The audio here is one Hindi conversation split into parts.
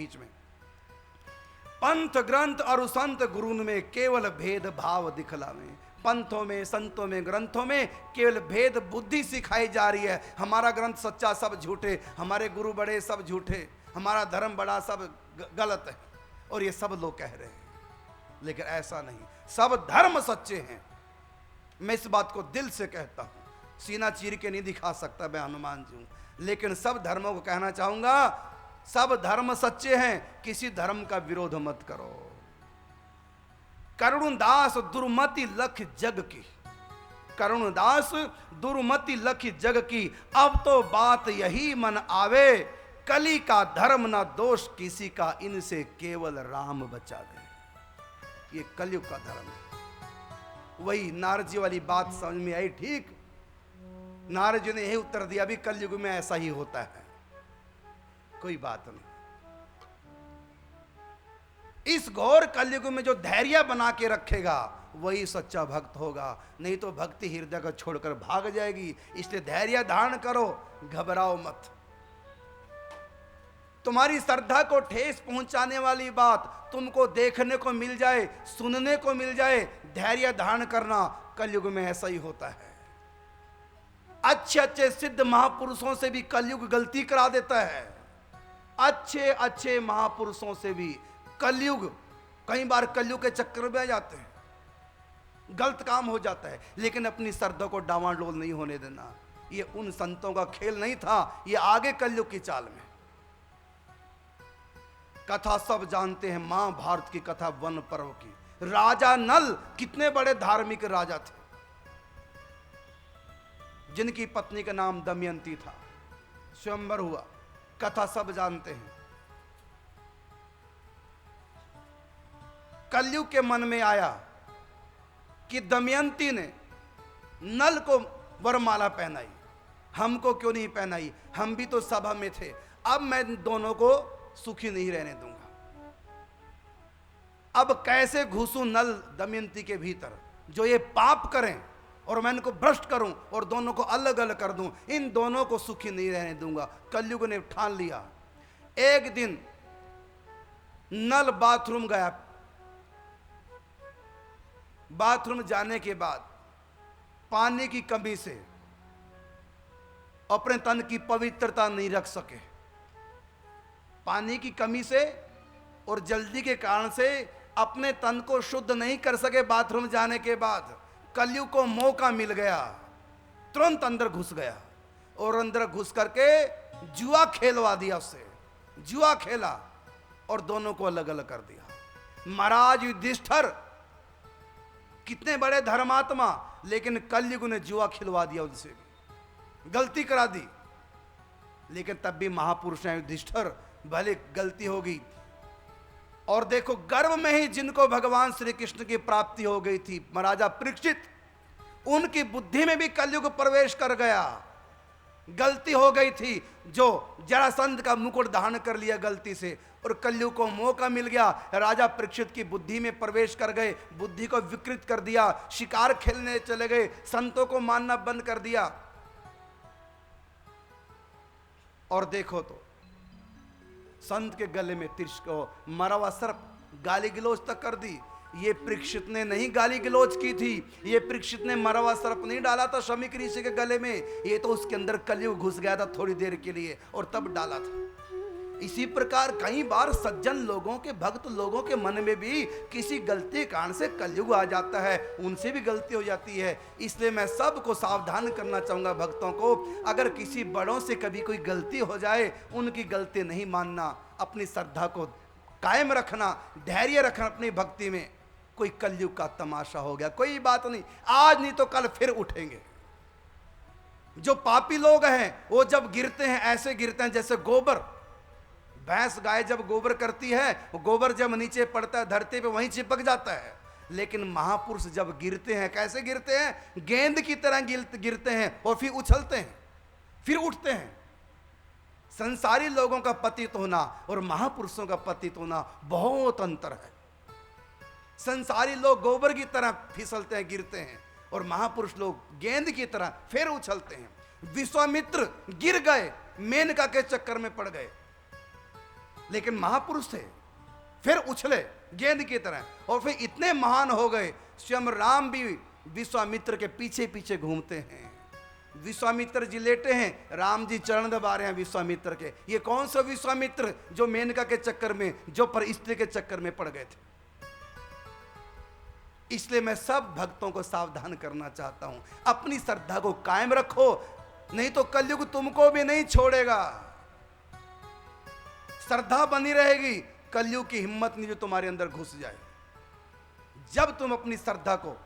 बीच में। पंथ ग्रंथ और संत गुरुन में केवल भेद भाव दिखलावे। पंथों में, संतों में, ग्रंथों में केवल भेद बुद्धि सिखाई जा रही है। हमारा ग्रंथ सच्चा, सब झूठे, हमारे गुरु बड़े, सब झूठे, हमारा धर्म बड़ा, सब गलत है। और ये सब लोग कह रहे हैं, लेकिन ऐसा नहीं, सब धर्म सच्चे हैं। मैं इस बात को दिल से कहता हूं, सीना चीर के नहीं दिखा सकता, मैं हनुमान जी हूं, लेकिन सब धर्मों को कहना चाहूंगा, सब धर्म सच्चे हैं, किसी धर्म का विरोध मत करो। करुणदास दुर्मति लख जग की, करुणदास दुर्मति लख जग की, अब तो बात यही मन आवे, कली का धर्म ना दोष किसी का, इनसे केवल राम बचा दे। ये कलयुग का धर्म है। वही नारद जी वाली बात समझ में आई, ठीक। नारद जी ने यही उत्तर दिया, भी कलयुग में ऐसा ही होता है, कोई बात नहीं। इस घोर कलयुग में जो धैर्य बना के रखेगा वही सच्चा भक्त होगा, नहीं तो भक्ति हृदय को छोड़कर भाग जाएगी। इसलिए धैर्य धारण करो, घबराओ मत। तुम्हारी श्रद्धा को ठेस पहुंचाने वाली बात तुमको देखने को मिल जाए, सुनने को मिल जाए, धैर्य धारण करना। कलयुग में ऐसा ही होता है। अच्छे अच्छे सिद्ध महापुरुषों से भी कलयुग गलती करा देता है। अच्छे अच्छे महापुरुषों से भी कलयुग, कई बार कलयुग के चक्कर में आ जाते हैं, गलत काम हो जाता है। लेकिन अपनी श्रद्धा को डावाडोल नहीं होने देना, ये उन संतों का खेल नहीं था, ये आगे कलयुग की चाल में। कथा सब जानते हैं, महाभारत की कथा, वन पर्व की। राजा नल कितने बड़े धार्मिक राजा थे, जिनकी पत्नी का नाम दमयंती था। स्वयंवर हुआ, कथा सब जानते हैं। कलयुग के मन में आया कि दमयंती ने नल को वरमाला पहनाई, हमको क्यों नहीं पहनाई, हम भी तो सभा में थे। अब मैं दोनों को सुखी नहीं रहने दूंगा। अब कैसे घुसूं नल दमयंती के भीतर, जो ये पाप करें और मैं इनको भ्रष्ट करूं और दोनों को अलग अलग कर दूं, इन दोनों को सुखी नहीं रहने दूंगा। कलयुग ने ठान लिया। एक दिन नल बाथरूम गया, बाथरूम जाने के बाद पानी की कमी से अपने तन की पवित्रता नहीं रख सके। पानी की कमी से और जल्दी के कारण से अपने तन को शुद्ध नहीं कर सके। बाथरूम जाने के बाद कलयुग को मौका मिल गया, तुरंत अंदर घुस गया और अंदर घुस करके जुआ खेलवा दिया उससे। जुआ खेला और दोनों को अलग अलग कर दिया। महाराज युधिष्ठिर कितने बड़े धर्मात्मा, लेकिन कलयुग ने जुआ खिलवा दिया, उनसे भी गलती करा दी। लेकिन तब भी महापुरुष हैं युधिष्ठिर, भले गलती होगी। और देखो, गर्भ में ही जिनको भगवान श्री कृष्ण की प्राप्ति हो गई थी, महाराजा परीक्षित, उनकी बुद्धि में भी कलयुग प्रवेश कर गया। गलती हो गई थी, जो जरासंध का मुकुट धारण कर लिया गलती से, और कलयुग को मौका मिल गया। राजा परीक्षित की बुद्धि में प्रवेश कर गए, बुद्धि को विकृत कर दिया, शिकार खेलने चले गए, संतों को मानना बंद कर दिया। और देखो तो संत के गले में तिरछ को मरा हुआ सर्प, गाली गलौज तक कर दी। ये परीक्षित ने नहीं गाली गलौज की थी, ये परीक्षित ने मरा हुआ सर्प नहीं डाला था शमीक ऋषि के गले में, ये तो उसके अंदर कलयुग घुस गया था थोड़ी देर के लिए और तब डाला था। इसी प्रकार कई बार सज्जन लोगों के, भक्त लोगों के मन में भी किसी गलती कारण से कलयुग आ जाता है, उनसे भी गलती हो जाती है। इसलिए मैं सबको सावधान करना चाहूंगा, भक्तों को, अगर किसी बड़ों से कभी कोई गलती हो जाए, उनकी गलती नहीं मानना, अपनी श्रद्धा को कायम रखना, धैर्य रखना अपनी भक्ति में। कोई कलयुग का तमाशा हो गया, कोई बात नहीं, आज नहीं तो कल फिर उठेंगे। जो पापी लोग हैं वो जब गिरते हैं ऐसे गिरते हैं जैसे गोबर, भैंस गाय जब गोबर करती है, गोबर जब नीचे पड़ता है धरती पे वहीं चिपक जाता है। लेकिन महापुरुष जब गिरते हैं कैसे गिरते हैं, गेंद की तरह गिरते हैं और फिर उछलते हैं, फिर उठते हैं। संसारी लोगों का पतित होना और महापुरुषों का पतित होना बहुत अंतर है। संसारी लोग गोबर की तरह फिसलते हैं, गिरते हैं, और महापुरुष लोग गेंद की तरह फिर उछलते हैं। विश्वामित्र गिर गए, मेनका के चक्कर में पड़ गए। लेकिन महापुरुष थे, फिर उछले गेंद की तरह और फिर इतने महान हो गए। स्वयं राम भी विश्वामित्र के पीछे पीछे घूमते हैं। विश्वामित्र जी लेटे हैं, राम जी चरण दबा रहे हैं विश्वामित्र के। ये कौन सा विश्वामित्र जो मेनका के चक्कर में, जो पर स्त्री के चक्कर में पड़ गए थे। इसलिए मैं सब भक्तों को सावधान करना चाहता हूं, अपनी श्रद्धा को कायम रखो, नहीं तो कलयुग तुमको भी नहीं छोड़ेगा। श्रद्धा बनी रहेगी, कलयुग की हिम्मत नहीं जो तुम्हारे अंदर घुस जाए। जब तुम अपनी श्रद्धा को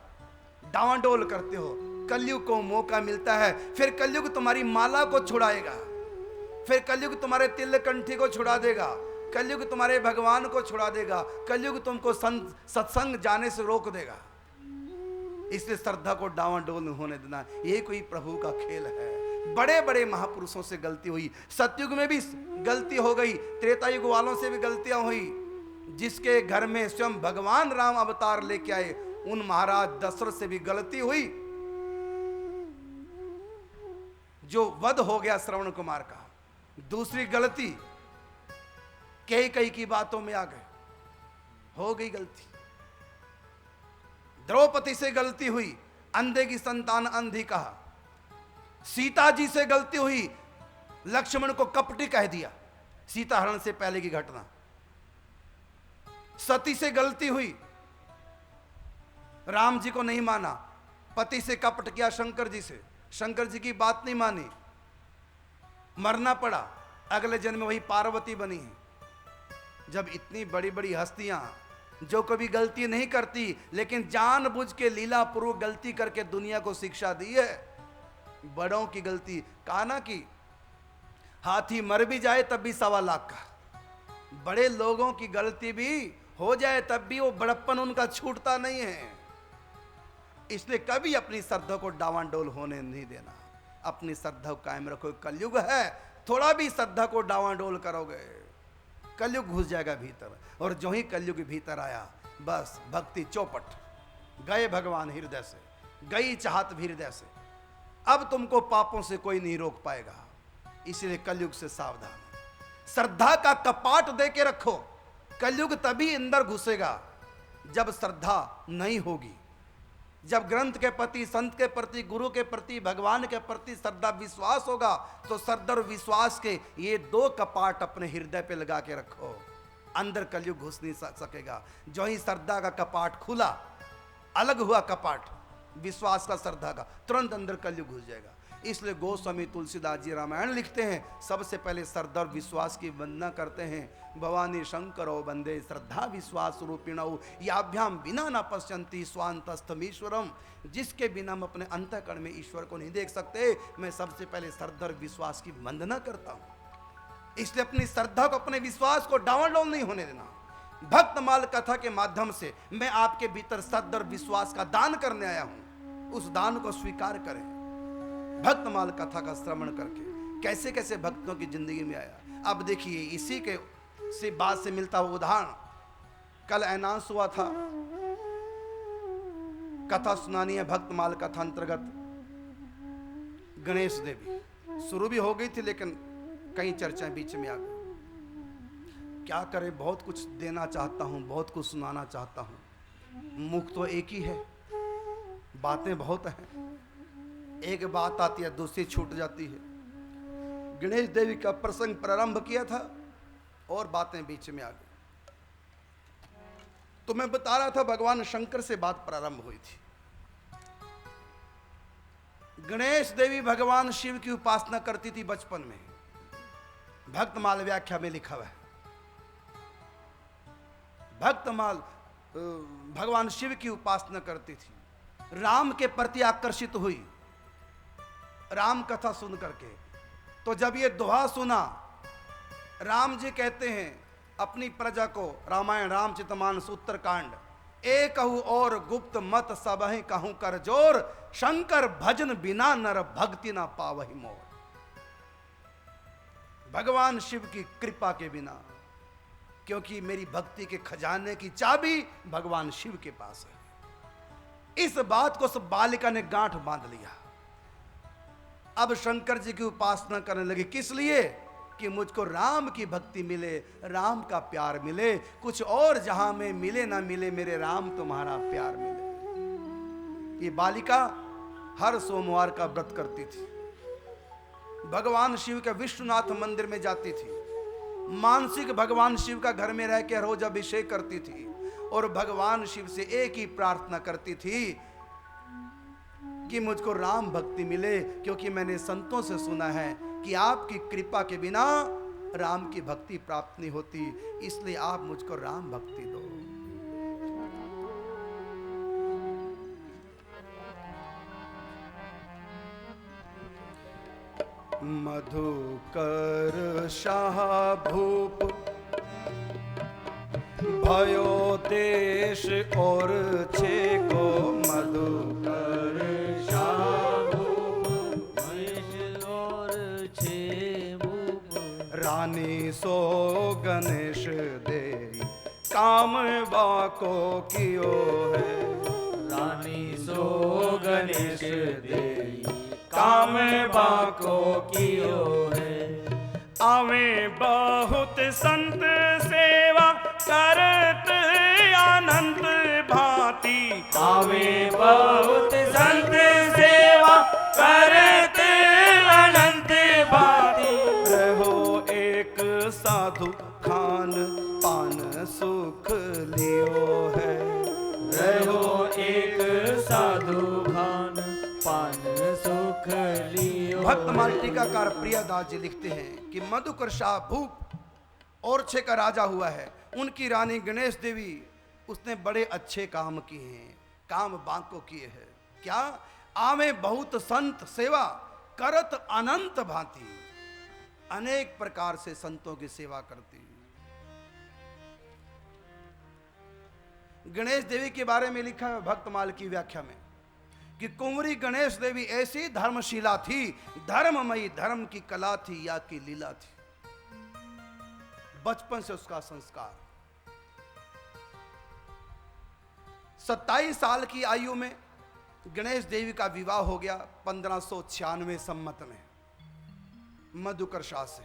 डावाडोल करते हो, कलयुग को मौका मिलता है, फिर कलयुग तुम्हारी माला को छुड़ाएगा, फिर कलयुग तुम्हारे तिल कंठी को छुड़ा देगा, कलयुग तुम्हारे भगवान को छुड़ा देगा, कलयुग तुमको सत्संग जाने से रोक देगा। इसलिए श्रद्धा को डावाडोल नहीं होने देना, ये कोई प्रभु का खेल है। बड़े बड़े महापुरुषों से गलती हुई, सतयुग में भी गलती हो गई, त्रेता युग वालों से भी गलतियां हुई। जिसके घर में स्वयं भगवान राम अवतार लेके आए, उन महाराज दशरथ से भी गलती हुई, जो वध हो गया श्रवण कुमार का। दूसरी गलती, कई की बातों में आ गए, हो गई गलती। द्रौपदी से गलती हुई, अंधे की संतान अंधी कहा। सीता जी से गलती हुई, लक्ष्मण को कपटी कह दिया, सीता हरण से पहले की घटना। सती से गलती हुई, राम जी को नहीं माना, पति से कपट किया शंकर जी से, शंकर जी की बात नहीं मानी, मरना पड़ा, अगले जन्म में वही पार्वती बनी है। जब इतनी बड़ी बड़ी हस्तियां जो कभी गलती नहीं करती, लेकिन जानबूझ के लीला पूर्वक गलती करके दुनिया को शिक्षा दी है। बड़ों की गलती, कहा ना कि हाथी मर भी जाए तब भी 1.25 लाख का। बड़े लोगों की गलती भी हो जाए तब भी वो बड़प्पन उनका छूटता नहीं है। इसलिए कभी अपनी श्रद्धा को डावाडोल होने नहीं देना, अपनी श्रद्धा को कायम रखो। कलयुग है, थोड़ा भी श्रद्धा को डावाडोल करोगे, कलयुग घुस जाएगा भीतर। और जो ही कलयुग भीतर आया, बस भक्ति चौपट, गए भगवान हृदय से, गई चाहत भी हृदय से। अब तुमको पापों से कोई नहीं रोक पाएगा। इसलिए कलयुग से सावधान, श्रद्धा का कपाट दे के रखो। कलयुग तभी अंदर घुसेगा जब श्रद्धा नहीं होगी, जब ग्रंथ के प्रति, संत के प्रति, गुरु के प्रति, भगवान के प्रति श्रद्धा विश्वास होगा, तो श्रद्धा और विश्वास के ये 2 कपाट अपने हृदय पे लगा के रखो, अंदर कलयुग घुस नहीं सकेगा। जो ही श्रद्धा का कपाट खुला, अलग हुआ कपाट विश्वास का, श्रद्धा का, तुरंत अंदर कलयुग घुस जाएगा। इसलिए गोस्वामी तुलसीदास जी रामायण लिखते हैं, सबसे पहले श्रद्धा और विश्वास की वंदना करते हैं। भवानी शंकरो वंदे श्रद्धा विश्वास रूपिणौ याभ्याम बिना न पश्यन्ति स्वांतस्थमीश्वरम। जिसके बिना हम अपने अंतःकरण में ईश्वर को नहीं देख सकते, मैं सबसे पहले श्रद्धा और विश्वास की वंदना करता हूँ। इसलिए अपनी श्रद्धा को, अपने विश्वास को डावाडोल नहीं होने देना। भक्तमाल कथा के माध्यम से मैं आपके भीतर श्रद्धा और विश्वास का दान करने आया हूं, उस दान को स्वीकार करें। भक्तमाल कथा का श्रवण करके कैसे कैसे भक्तों की जिंदगी में आया। अब देखिए, इसी के से बात से मिलता हुआ उदाहरण, कल अनाउंस हुआ था, कथा सुनानी है भक्तमाल कथा अंतर्गत गणेश देवी। शुरू भी हो गई थी, लेकिन कई चर्चाएं बीच में आ गई। क्या करें, बहुत कुछ देना चाहता हूं, बहुत कुछ सुनाना चाहता हूं, मुख तो एक ही है, बातें बहुत हैं, एक बात आती है दूसरी छूट जाती है। गणेश देवी का प्रसंग प्रारंभ किया था और बातें बीच में आ गई। तो मैं बता रहा था, भगवान शंकर से बात प्रारंभ हुई थी। गणेश देवी भगवान शिव की उपासना करती थी बचपन में, भक्तमाल व्याख्या में लिखा हुआ है। भक्तमाल भगवान शिव की उपासना करती थी, राम के प्रति आकर्षित हुई राम कथा सुन करके। तो जब ये दोहा सुना, राम जी कहते हैं अपनी प्रजा को, रामायण रामचरितमानस उत्तरकांड, एकहु और गुप्त मत सबहि कहूं कर जोर, शंकर भजन बिना नर भक्ति ना पावहि मोर। भगवान शिव की कृपा के बिना, क्योंकि मेरी भक्ति के खजाने की चाबी भगवान शिव के पास है। इस बात को सब बालिका ने गांठ बांध लिया। अब शंकर जी की उपासना करने लगी, किस लिए कि मुझको राम की भक्ति मिले, राम का प्यार मिले, कुछ और जहां में मिले ना मिले, मेरे राम तुम्हारा प्यार मिले। ये बालिका हर सोमवार का व्रत करती थी, भगवान शिव के विश्वनाथ मंदिर में जाती थी, मानसिक भगवान शिव का घर में रह के रोज अभिषेक करती थी और भगवान शिव से एक ही प्रार्थना करती थी कि मुझको राम भक्ति मिले, क्योंकि मैंने संतों से सुना है कि आपकी कृपा के बिना राम की भक्ति प्राप्त नहीं होती, इसलिए आप मुझको राम भक्ति दो। मधुकर शाह भूप भयो देश और छे को, मधुकर शाह भूप देश और छे भूप, रानी सो गणेश दे काम बाको कियो है, रानी सो गणेश दे काम बाको कियो है। आवे बहुत संत सेवा करत अनंत भांति, आवे बहुत संत सेवा करत अनंत भांति, रहो एक साधु खान पान सुख लियो है, रहो एक साधु खान पान सुख लियो। भक्त माल टीकाकार प्रियदास जी लिखते हैं कि मधुकर शाह भूप ओरछे का राजा हुआ है, उनकी रानी गणेश देवी, उसने बड़े अच्छे काम किए हैं, काम बांको किए हैं। क्या? आवे बहुत संत सेवा करत अनंत भांति, अनेक प्रकार से संतों की सेवा करती। गणेश देवी के बारे में लिखा है भक्तमाल की व्याख्या में कि कुंवरी गणेश देवी ऐसी धर्मशीला थी, धर्ममयी, धर्म की कला थी या की लीला थी। बचपन से उसका संस्कार, 27 साल की आयु में गणेश देवी का विवाह हो गया 1596 सम्मत में मधुकर शाह से।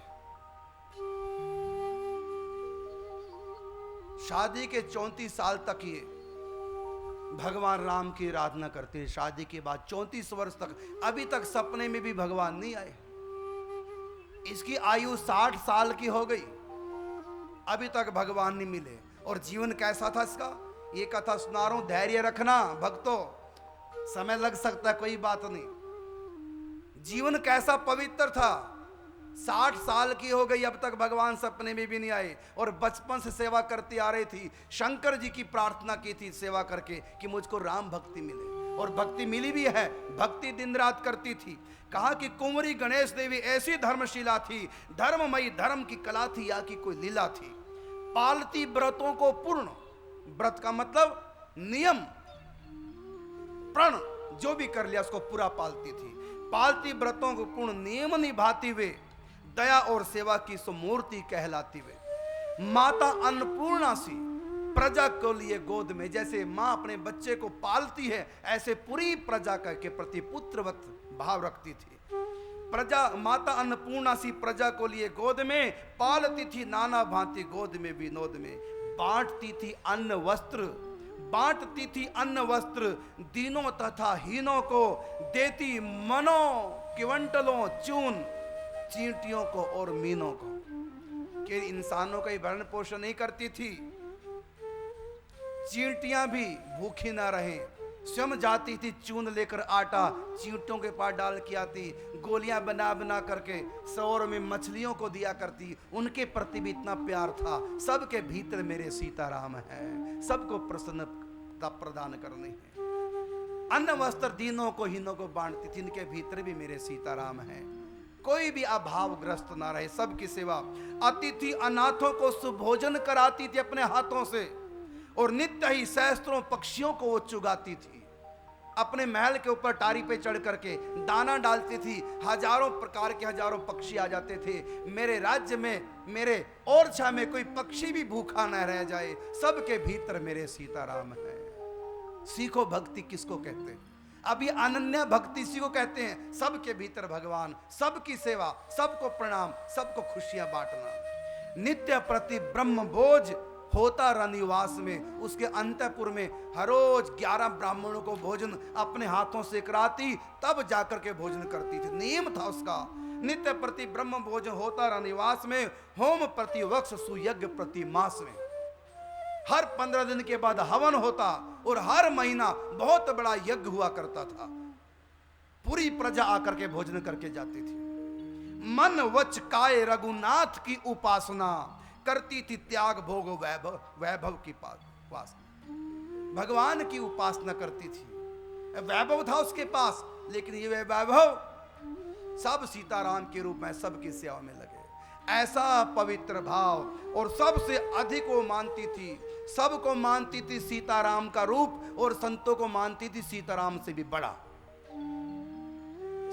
शादी के 34 साल तक ये भगवान राम की आराधना करते हैं। शादी के बाद 34 वर्ष तक, अभी तक सपने में भी भगवान नहीं आए। इसकी आयु 60 साल की हो गई, अभी तक भगवान नहीं मिले। और जीवन कैसा था इसका, ये कथा सुना रहा हूं, धैर्य रखना भक्तों, समय लग सकता है, कोई बात नहीं। जीवन कैसा पवित्र था, 60 साल की हो गई, अब तक भगवान सपने में भी नहीं आए और बचपन से सेवा करती आ रही थी। शंकर जी की प्रार्थना की थी सेवा करके कि मुझको राम भक्ति मिले, और भक्ति मिली भी है। भक्ति दिन रात करती थी। कहा कि कुंवरी गणेश देवी ऐसी धर्मशीला थी, धर्ममयी, धर्म की कला थी या की कोई लीला थी। पालती व्रतों को पूर्ण, व्रत का मतलब नियम, प्रण, जो भी कर लिया उसको पूरा पालती थी। पालती व्रतों को पूर्ण नियम निभाती हुए दया और सेवा की सुमूर्ति कहलाती हुए माता अन्नपूर्णा सी प्रजा को लिए गोद में, जैसे माँ अपने बच्चे को पालती है ऐसे पूरी प्रजा के प्रति पुत्रवत भाव रखती थी। प्रजा माता अन्नपूर्णा सी प्रजा को लिए गोद में, पालती थी नाना भांति गोद में विनोद में। बांटती थी अन्न वस्त्र, बांटती थी अन्न वस्त्र दीनों तथा हीनों को, देती मनो किवंटलों चून, चींटियों को और मीनों को। कि इंसानों का ही भरण पोषण नहीं करती थी, चींटियां भी भूखी ना रहे, स्वयं जाती थी चून लेकर आटा चींटियों के पास डाल के आती, गोलियां बना बना करके सौर में मछलियों को दिया करती। उनके प्रति भी इतना प्यार था। सबके भीतर मेरे सीताराम है, सबको प्रसन्नता प्रदान करनी है। अन्न वस्त्र दीनों को हीनों को बांटती थी, इनके भीतर भी मेरे सीताराम है। कोई भी अभावग्रस्त ना रहे, सबकी सेवा। अतिथि अनाथों को सुभोजन कराती थी अपने हाथों से, और नित्य ही सहस्त्रों पक्षियों को वो चुगाती थी। अपने महल के ऊपर टारी पे चढ़ करके दाना डालती थी, हजारों प्रकार के हजारों पक्षी आ जाते थे। मेरे राज्य में, मेरे ओरछा में कोई पक्षी भी भूखा न रह जाए, सबके भीतर मेरे सीताराम है। सीखो भक्ति किसको कहते हैं। अभी अनन्या भक्ति इसी को कहते हैं, सबके भीतर भगवान, सबकी सेवा, सबको प्रणाम, सबको खुशियां बांटना। नित्य प्रति ब्रह्म भोज होता रनिवास में, उसके अंतःपुर में हर रोज 11 ब्राह्मणों को भोजन अपने हाथों से कराती, तब जाकर के भोजन करती थी, नियम था उसका। नित्य प्रति ब्रह्म भोजन होता रनिवास में, होम प्रति वक्ष सुयज्ञ प्रति मास में। हर 15 दिन के बाद हवन होता और हर महीना बहुत बड़ा यज्ञ हुआ करता था। पूरी प्रजा आकर के भोजन करके जाती थी। मन वच काय रघुनाथ की उपासना करती थी, त्याग भोग वैभव की उपासना। भगवान की उपासना करती थी, वैभव था उसके पास, लेकिन ये वैभव सब सीताराम के रूप में सबकी सेवा में लगे। ऐसा पवित्र भाव, और सबसे अधिक वो मानती थी, सबको मानती थी सीताराम का रूप, और संतों को मानती थी सीताराम से भी बड़ा।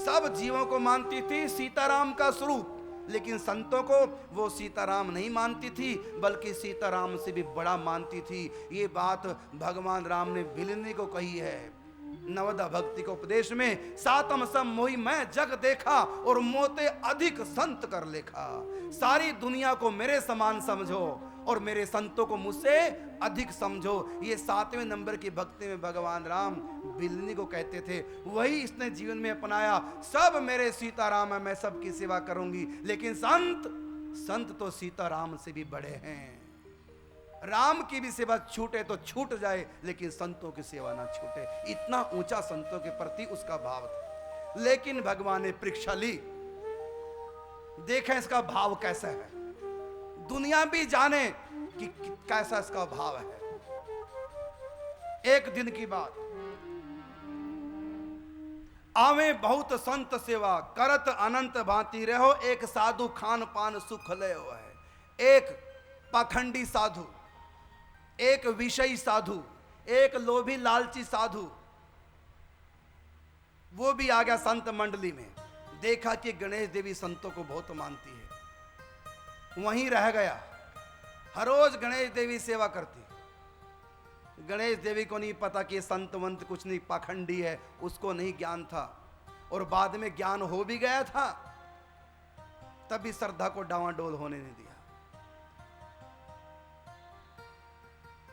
सब जीवों को मानती थी सीताराम का स्वरूप, लेकिन संतों को वो सीताराम नहीं मानती थी, बल्कि सीताराम से भी बड़ा मानती थी। ये बात भगवान राम ने भिलनी को कही है नवदा भक्ति के उपदेश में। सातम सम मोहि मैं जग देखा, और मोते अधिक संत कर लेखा। सारी दुनिया को मेरे समान समझो, और मेरे संतों को मुझसे अधिक समझो। ये 7वें नंबर की भक्ति में भगवान राम बिलनी को कहते थे, वही इसने जीवन में अपनाया। सब मेरे सीताराम है, मैं सबकी सेवा करूंगी, लेकिन संत तो सीताराम से भी बड़े हैं। राम की भी सेवा छूटे तो छूट जाए, लेकिन संतों की सेवा ना छूटे। इतना ऊंचा संतों के प्रति उसका भाव था। लेकिन भगवान ने परीक्षा ली, देखें इसका भाव कैसा है, दुनिया भी जाने कि कैसा इसका भाव है। एक दिन की बात, आवे बहुत संत सेवा करत अनंत भांति रहो, एक साधु खान पान सुख ले है। एक पाखंडी साधु, एक विषयी साधु, एक लोभी लालची साधु, वो भी आ गया संत मंडली में। देखा कि गणेश देवी संतों को बहुत मानती है, वहीं रह गया। हर रोज गणेश देवी सेवा करती। गणेश देवी को नहीं पता कि संत वंत कुछ नहीं, पाखंडी है, उसको नहीं ज्ञान था। और बाद में ज्ञान हो भी गया था, तभी श्रद्धा को डावाडोल होने नहीं दिया।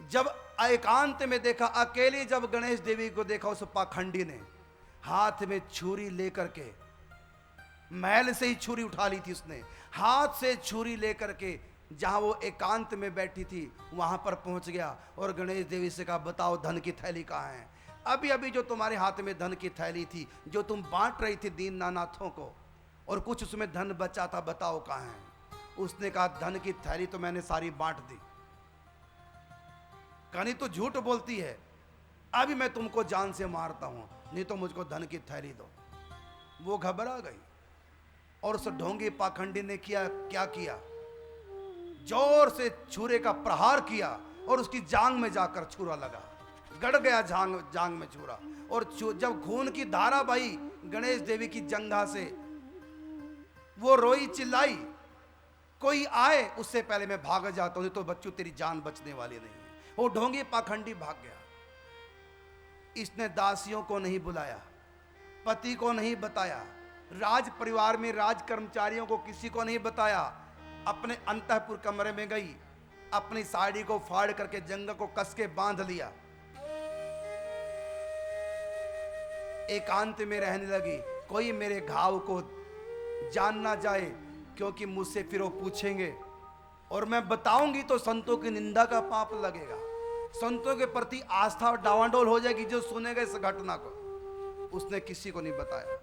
जब एकांत में देखा, अकेले जब गणेश देवी को देखा, उस पाखंडी ने हाथ में छुरी लेकर के, महल से ही छुरी उठा ली थी उसने, हाथ से छुरी लेकर के जहां वो एकांत में बैठी थी वहां पर पहुंच गया, और गणेश देवी से कहा, बताओ धन की थैली कहाँ है? अभी अभी जो तुम्हारे हाथ में धन की थैली थी, जो तुम बांट रही थी दीन नानाथों को, और कुछ उसमें धन बचा था, बताओ कहाँ है? उसने कहा, धन की थैली तो मैंने सारी बांट दी। कहानी तो झूठ बोलती है, अभी मैं तुमको जान से मारता हूं, नहीं तो मुझको धन की थैली दो। वो घबरा गई, और उस ढोंगी पाखंडी ने क्या किया, जोर से छुरे का प्रहार किया, और उसकी जांग में जाकर छुरा लगा, गड़ गया जांग में छुरा। और जब खून की धारा बही गणेश देवी की जंघा से, वो रोई चिल्लाई, कोई आए उससे पहले मैं भाग जाता हूं, तो बच्चों तेरी जान बचने वाली नहीं है। वो ढोंगी पाखंडी भाग गया। इसने दासियों को नहीं बुलाया, पति को नहीं बताया, राज परिवार में राज कर्मचारियों को किसी को नहीं बताया। अपने अंतःपुर कमरे में गई, अपनी साड़ी को फाड़ करके जंघा को कस के बांध लिया, एकांत में रहने लगी। कोई मेरे घाव को जान ना जाए, क्योंकि मुझसे फिर वो पूछेंगे, और मैं बताऊंगी तो संतों की निंदा का पाप लगेगा, संतों के प्रति आस्था डावाडोल हो जाएगी जो सुनेगा इस घटना को। उसने किसी को नहीं बताया।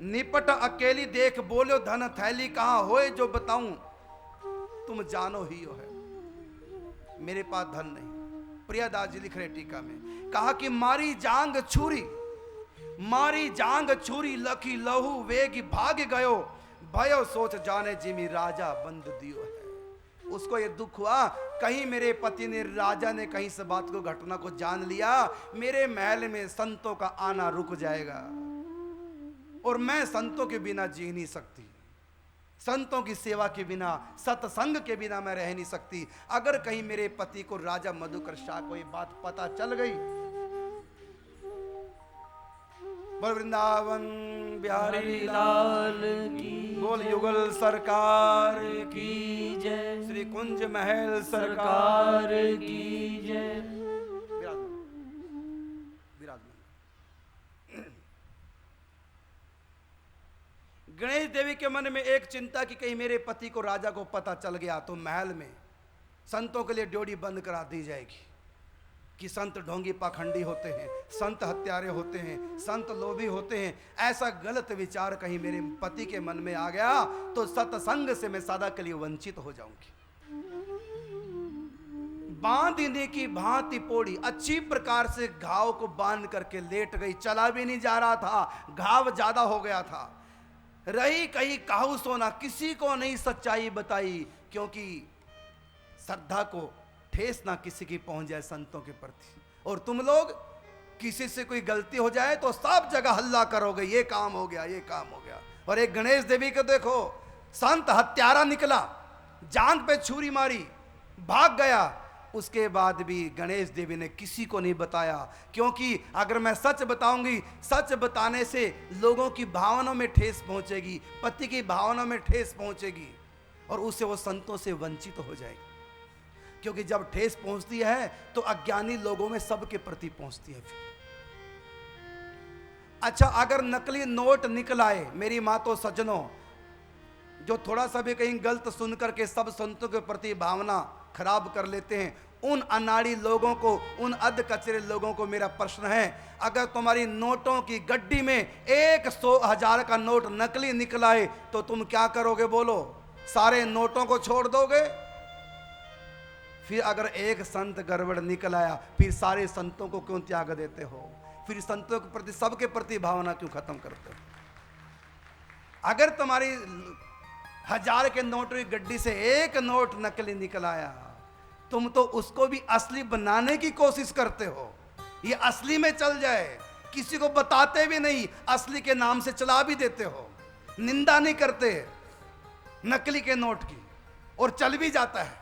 निपट अकेली देख बोलो, धन थैली कहाँ होए जो बताऊं, तुम जानो ही हो है, मेरे पास धन नहीं। प्रियदास जी लिख रहे टीका में, कहा कि मारी जांग छुरी लखी लहू वेगी भाग गयो, भयो सोच जाने जिमी राजा बंद दियो है। उसको ये दुख हुआ, कहीं मेरे पति ने, राजा ने कहीं से बात को, घटना को जान लिया, मेरे महल में संतों का आना रुक जाएगा, और मैं संतों के बिना जी नहीं सकती, संतों की सेवा के बिना, सत्संग के बिना मैं रह नहीं सकती। अगर कहीं मेरे पति को, राजा मधुकर शाह को ये बात पता चल गई बोल वृंदावन बिहारी हरि लाल की बोल युगल सरकार की जय, श्री कुंज महल सरकार की जय। विराजमान। गणेश देवी के मन में एक चिंता कि कहीं मेरे पति को राजा को पता चल गया तो महल में संतों के लिए ड्योढ़ी बंद करा दी जाएगी कि संत ढोंगी पाखंडी होते हैं, संत हत्यारे होते हैं, संत लोभी होते हैं। ऐसा गलत विचार कहीं मेरे पति के मन में आ गया तो सत्संग से मैं सदा के लिए वंचित हो जाऊंगी। बांधने की भांति पोड़ी अच्छी प्रकार से घाव को बांध करके लेट गई, चला भी नहीं जा रहा था, घाव ज्यादा हो गया था। रही कहीं काहू सोना, किसी को नहीं सच्चाई बताई क्योंकि श्रद्धा को ठेस ना किसी की पहुंच जाए संतों के प्रति। और तुम लोग किसी से कोई गलती हो जाए तो सब जगह हल्ला करोगे, ये काम हो गया, ये काम हो गया। और एक गणेश देवी को देखो, संत हत्यारा निकला, जांग पे छुरी मारी, भाग गया। उसके बाद भी गणेश देवी ने किसी को नहीं बताया क्योंकि अगर मैं सच बताऊंगी, सच बताने से लोगों की भावनाओं में ठेस पहुंचेगी, पति की भावनाओं में ठेस पहुंचेगी और उससे वो संतों से वंचित हो जाएगी। क्योंकि जब ठेस पहुंचती है तो अज्ञानी लोगों में सबके प्रति पहुंचती है। फिर अच्छा, अगर नकली नोट निकल आए, मेरी माँ तो सज्जनों जो थोड़ा सा भी कहीं गलत सुन करके सब संतों के प्रति भावना खराब कर लेते हैं, उन अनाड़ी लोगों को, उन अध कचरे लोगों को मेरा प्रश्न है, अगर तुम्हारी नोटों की गड्डी में 100,000 का नोट नकली निकल आए तो तुम क्या करोगे? बोलो, सारे नोटों को छोड़ दोगे? फिर अगर एक संत गड़बड़ निकल आया, फिर सारे संतों को क्यों त्याग देते हो? फिर संतों के प्रति, सबके प्रति भावना क्यों खत्म करते हो? अगर तुम्हारी 1000 के नोट की गड्डी से एक नोट नकली निकल आया, तुम तो उसको भी असली बनाने की कोशिश करते हो, ये असली में चल जाए, किसी को बताते भी नहीं, असली के नाम से चला भी देते हो, निंदा नहीं करते नकली के नोट की, और चल भी जाता है।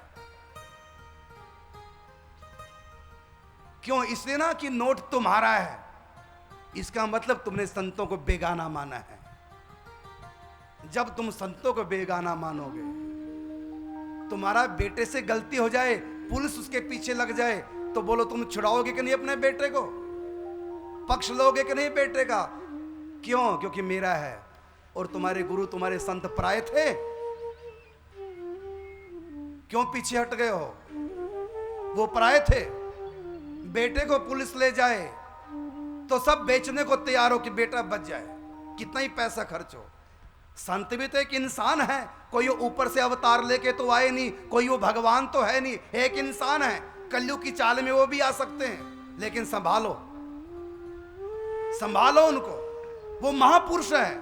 क्यों? इसलिए ना कि नोट तुम्हारा है, इसका मतलब तुमने संतों को बेगाना माना है। जब तुम संतों को बेगाना मानोगे, तुम्हारा बेटे से गलती हो जाए, पुलिस उसके पीछे लग जाए, तो बोलो तुम छुड़ाओगे कि नहीं अपने बेटे को? पक्ष लोगे कि नहीं बेटे का? क्यों? क्योंकि मेरा है। और तुम्हारे गुरु, तुम्हारे संत पराये थे, क्यों पीछे हट गए हो? वो पराये थे। बेटे को पुलिस ले जाए तो सब बेचने को तैयार हो कि बेटा बच जाए, कितना ही पैसा खर्च हो। संत भी तो एक इंसान है, कोई ऊपर से अवतार लेके तो आए नहीं, कोई वो भगवान तो है नहीं, एक इंसान है। कलयुग की चाल में वो भी आ सकते हैं, लेकिन संभालो, संभालो उनको, वो महापुरुष है,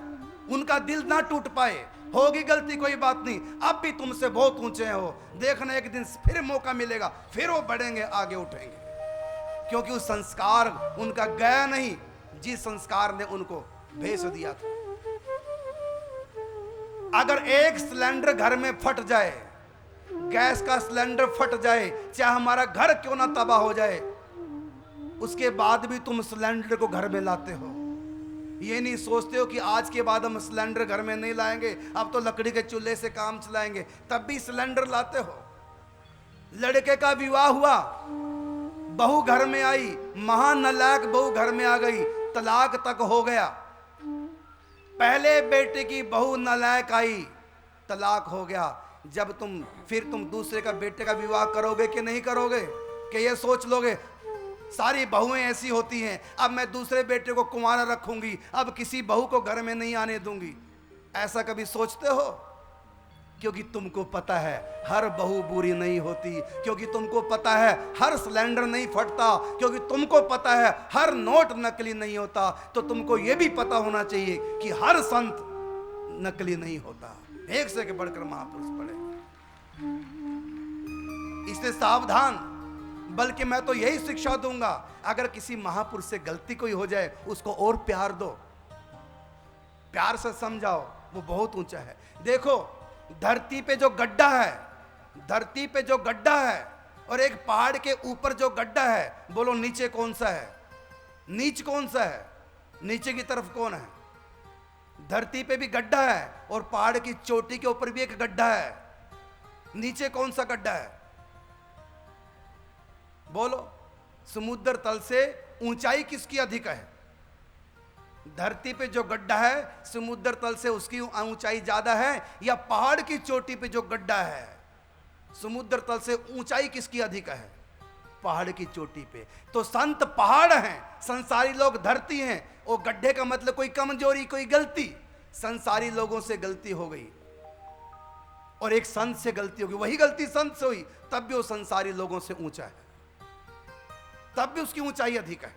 उनका दिल ना टूट पाए। होगी गलती, कोई बात नहीं, अब भी तुमसे बहुत ऊंचे हो, देखना एक दिन फिर मौका मिलेगा, फिर वो बढ़ेंगे, आगे उठेंगे। क्योंकि उस संस्कार उनका गया नहीं जिस संस्कार ने उनको भेज दिया था। अगर एक सिलेंडर घर में फट जाए, गैस का सिलेंडर फट जाए, चाहे हमारा घर क्यों ना तबाह हो जाए, उसके बाद भी तुम सिलेंडर को घर में लाते हो। ये नहीं सोचते हो कि आज के बाद हम सिलेंडर घर में नहीं लाएंगे, अब तो लकड़ी के चूल्हे से काम चलाएंगे, तब भी सिलेंडर लाते हो। लड़के का विवाह हुआ, बहू घर में आई, महानालायक बहू घर में आ गई, तलाक तक हो गया। पहले बेटे की बहू नालायक आई, तलाक हो गया। जब फिर तुम दूसरे का बेटे का विवाह करोगे कि नहीं करोगे? कि ये सोच लोगे सारी बहुएं ऐसी होती हैं, अब मैं दूसरे बेटे को कुंवारा रखूंगी, अब किसी बहू को घर में नहीं आने दूंगी? ऐसा कभी सोचते हो? क्योंकि तुमको पता है हर बहू बुरी नहीं होती, क्योंकि तुमको पता है हर सिलेंडर नहीं फटता, क्योंकि तुमको पता है हर नोट नकली नहीं होता। तो तुमको यह भी पता होना चाहिए कि हर संत नकली नहीं होता, एक से बढ़कर महापुरुष पड़े। इससे सावधान। बल्कि मैं तो यही शिक्षा दूंगा, अगर किसी महापुरुष से गलती कोई हो जाए, उसको और प्यार दो, प्यार से समझाओ, वो बहुत ऊंचा है। देखो, धरती पे जो गड्ढा है, धरती पे जो गड्ढा है और एक पहाड़ के ऊपर जो गड्ढा है, बोलो नीचे कौन सा है? नीच कौन सा है? नीचे की तरफ कौन है? धरती पे भी गड्ढा है और पहाड़ की चोटी के ऊपर भी एक गड्ढा है। नीचे कौन सा गड्ढा है? बोलो। समुद्र तल से ऊंचाई किसकी अधिक है? धरती पे जो गड्ढा है समुद्र तल से उसकी ऊंचाई ज्यादा है, या पहाड़ की चोटी पे जो गड्ढा है समुद्र तल से ऊंचाई किसकी अधिक है? पहाड़ की चोटी पे। तो संत पहाड़ हैं, संसारी लोग धरती हैं। वो गड्ढे का मतलब कोई कमजोरी, कोई गलती। संसारी लोगों से गलती हो गई और एक संत से गलती हो गई, वही गलती संत से हुई, तब भी वो संसारी लोगों से ऊंचा है, तब भी उसकी ऊंचाई अधिक है।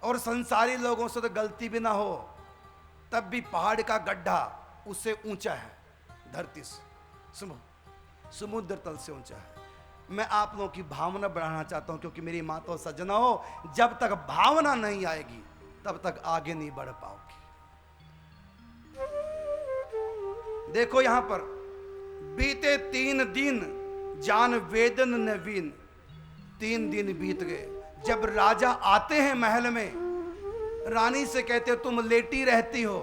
और संसारी लोगों से तो गलती भी ना हो तब भी पहाड़ का गड्ढा उससे ऊंचा है, धरती से, समुद्र तल से ऊंचा है। मैं आप लोगों की भावना बढ़ाना चाहता हूं, क्योंकि मेरी माता सजना हो, जब तक भावना नहीं आएगी तब तक आगे नहीं बढ़ पाओगी। देखो यहां पर, बीते 3 दिन जान वेदन नवीन। 3 दिन बीत गए। जब राजा आते हैं महल में, रानी से कहते तुम लेटी रहती हो,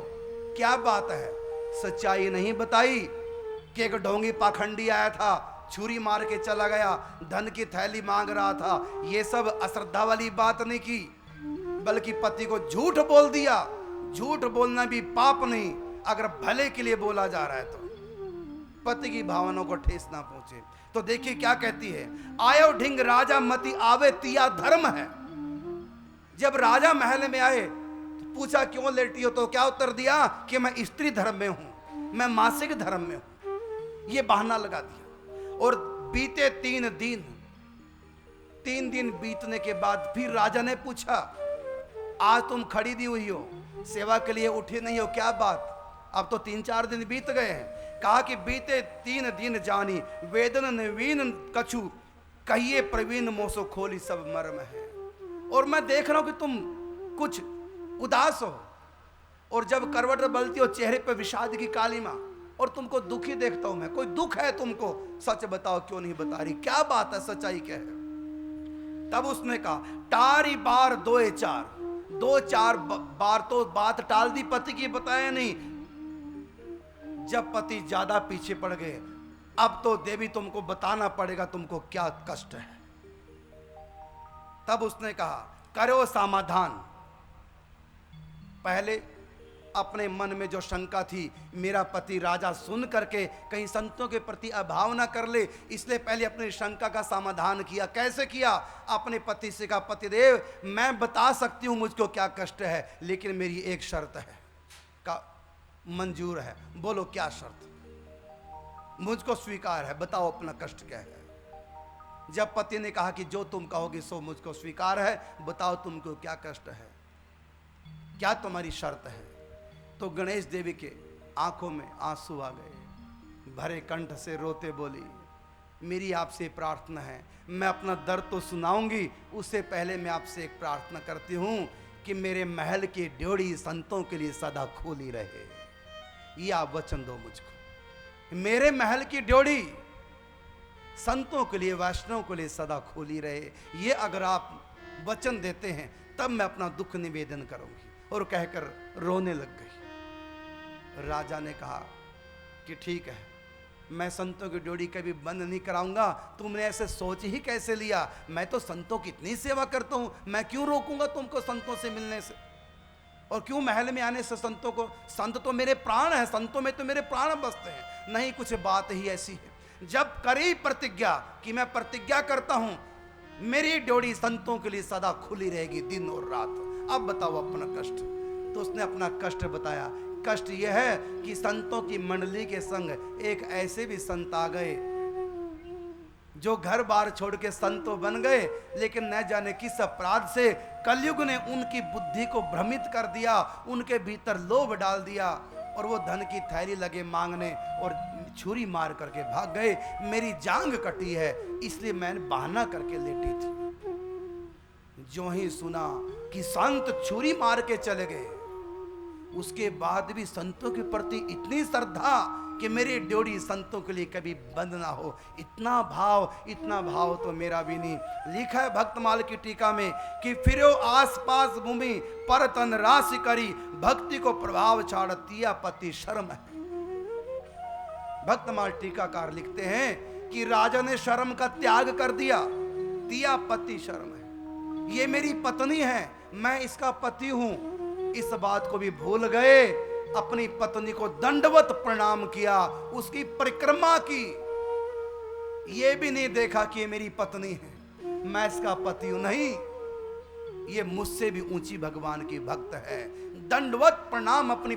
क्या बात है? सच्चाई नहीं बताई कि एक ढोंगी पाखंडी आया था, छुरी मार के चला गया, धन की थैली मांग रहा था। ये सब अश्रद्धा वाली बात नहीं की, बल्कि पति को झूठ बोल दिया। झूठ बोलना भी पाप नहीं, अगर भले के लिए बोला जा रहा है तो पति की भावनाओं को ठेस ना पहुंचे। तो देखिए क्या कहती है, आयो ढिंग राजा मति आवे तिया धर्म है। जब राजा महल में आए तो पूछा क्यों लेटी हो, तो क्या उत्तर दिया कि मैं स्त्री धर्म में हूं, मैं मासिक धर्म में हूं। ये बहाना लगा दिया। और बीते 3 दिन बीतने के बाद फिर राजा ने पूछा, आज तुम खड़ी दी हुई हो, सेवा के लिए उठी नहीं हो, क्या बात? अब तो 3-4 दिन बीत गए हैं। कहा कि बीते 3 दिन जानी वेदन नवीन कछु, कहिए प्रवीण मोसो खोली सब मर्म है। और मैं देख रहा हूं कि तुम कुछ उदास हो, और जब करवट बदलती हो चेहरे पे विषाद की कालिमा, और तुमको दुखी देखता हूं मैं। कोई दुख है तुमको? सच बताओ, क्यों नहीं बता रही? क्या बात है, सच्चाई क्या है? तब उसने कहा, टारी बार 2-4 बार तो बात टाल दी, पति की बताया नहीं। जब पति ज्यादा पीछे पड़ गए, अब तो देवी तुमको बताना पड़ेगा तुमको क्या कष्ट है। तब उसने कहा, करो समाधान। पहले अपने मन में जो शंका थी, मेरा पति राजा सुन करके कहीं संतों के प्रति अभाव ना कर ले, इसलिए पहले अपनी शंका का समाधान किया। कैसे किया? अपने पति से कहा, पतिदेव मैं बता सकती हूं मुझको क्या कष्ट है, लेकिन मेरी एक शर्त है। का मंजूर है? बोलो क्या शर्त? मुझको स्वीकार है, बताओ अपना कष्ट क्या है। जब पति ने कहा कि जो तुम कहोगे सो मुझको स्वीकार है, बताओ तुमको क्या कष्ट है, क्या तुम्हारी शर्त है। तो गणेश देवी के आंखों में आंसू आ गए, भरे कंठ से रोते बोली, मेरी आपसे प्रार्थना है, मैं अपना दर्द तो सुनाऊंगी, उससे पहले मैं आपसे एक प्रार्थना करती हूं कि मेरे महल की ड्योढ़ी संतों के लिए सदा खोली रहे। ये आप वचन दो मुझको, मेरे महल की ड्योढ़ी संतों के लिए, वैष्णव के लिए सदा खोली रहे। ये अगर आप वचन देते हैं तब मैं अपना दुख निवेदन करूंगी। और कहकर रोने लग गई। राजा ने कहा कि ठीक है, मैं संतों की ड्योढ़ी कभी बंद नहीं कराऊंगा। तुमने ऐसे सोच ही कैसे लिया? मैं तो संतों की इतनी सेवा करता हूं, मैं क्यों रोकूंगा तुमको संतों से मिलने से, और क्यों महल में आने से संतों को? संत तो मेरे प्राण है, संतों में तो मेरे प्राण बसते हैं। नहीं, कुछ बात ही ऐसी है। जब करी प्रतिज्ञा कि मैं प्रतिज्ञा करता हूं मेरी ड्योढ़ी संतों के लिए सदा खुली रहेगी दिन और रात। अब बताओ अपना कष्ट। तो उसने अपना कष्ट बताया। कष्ट यह है कि संतों की मंडली के संग एक ऐसे भी संत आ गए जो घर बार छोड़ के संतों बन गए, लेकिन न जाने किस अपराध से कलयुग ने उनकी बुद्धि को भ्रमित कर दिया, उनके भीतर लोभ डाल दिया, और वो धन की थैली लगे मांगने और छुरी मार करके भाग गए। मेरी जांग कटी है, इसलिए मैंने बहाना करके लेटी थी। जो ही सुना कि संत छुरी मार के चले गए, उसके बाद भी संतों के प्रति इतनी श्रद्धा, कि मेरी ड्योढ़ी संतों के लिए कभी बंद ना हो। इतना भाव तो मेरा भी नहीं। लिखा है भक्तमाल की टीका में कि फिरो आसपास भूमि पर तन राशि करी, भक्ति को प्रभाव छाड़ तिया पति शर्म है। भक्तमाल टीकाकार लिखते हैं कि राजा ने शर्म का त्याग कर दिया, तिया पति शर्म है। ये मेरी पत्नी है, मैं इसका पति हूं, इस बात को भी भूल गए। अपनी पत्नी को दंडवत प्रणाम किया, उसकी परिक्रमा की। ये भी नहीं देखा कि ये मेरी पत्नी है, मैं इसका पति हूं। नहीं, ये मुझसे भी ऊंची भगवान की भक्त है। दंडवत प्रणाम अपनी